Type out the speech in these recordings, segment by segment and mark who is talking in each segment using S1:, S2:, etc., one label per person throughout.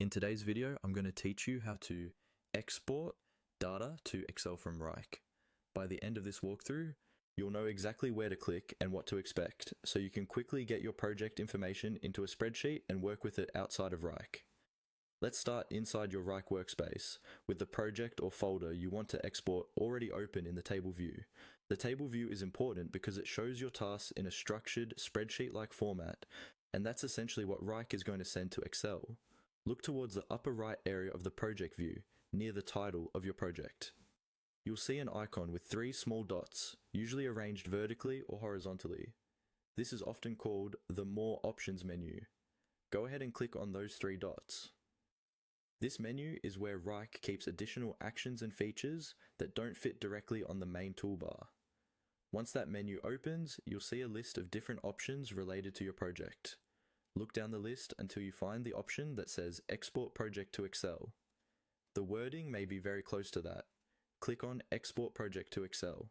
S1: In today's video, I'm going to teach you how to export data to Excel from Wrike. By the end of this walkthrough, you'll know exactly where to click and what to expect, so you can quickly get your project information into a spreadsheet and work with it outside of Wrike. Let's start inside your Wrike workspace with the project or folder you want to export already open in the table view. The table view is important because it shows your tasks in a structured spreadsheet-like format, and that's essentially what Wrike is going to send to Excel. Look towards the upper right area of the project view, near the title of your project. You'll see an icon with 3 small dots, usually arranged vertically or horizontally. This is often called the More Options menu. Go ahead and click on those 3 dots. This menu is where Wrike keeps additional actions and features that don't fit directly on the main toolbar. Once that menu opens, you'll see a list of different options related to your project. Look down the list until you find the option that says Export Project to Excel. The wording may be very close to that. Click on Export Project to Excel.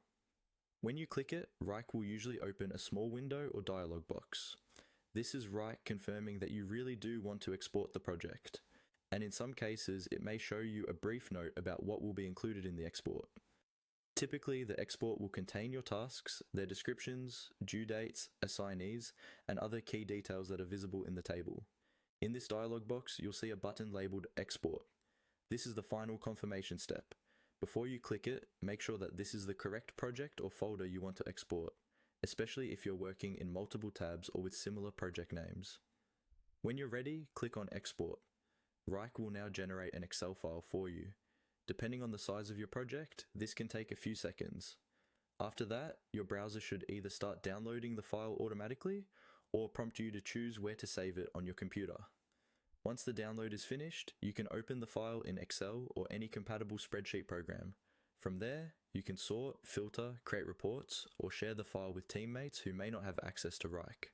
S1: When you click it, Wrike will usually open a small window or dialog box. This is Wrike confirming that you really do want to export the project, and in some cases it may show you a brief note about what will be included in the export. Typically, the export will contain your tasks, their descriptions, due dates, assignees, and other key details that are visible in the table. In this dialog box, you'll see a button labeled Export. This is the final confirmation step. Before you click it, make sure that this is the correct project or folder you want to export, especially if you're working in multiple tabs or with similar project names. When you're ready, click on Export. Wrike will now generate an Excel file for you. Depending on the size of your project, this can take a few seconds. After that, your browser should either start downloading the file automatically or prompt you to choose where to save it on your computer. Once the download is finished, you can open the file in Excel or any compatible spreadsheet program. From there, you can sort, filter, create reports, or share the file with teammates who may not have access to Wrike.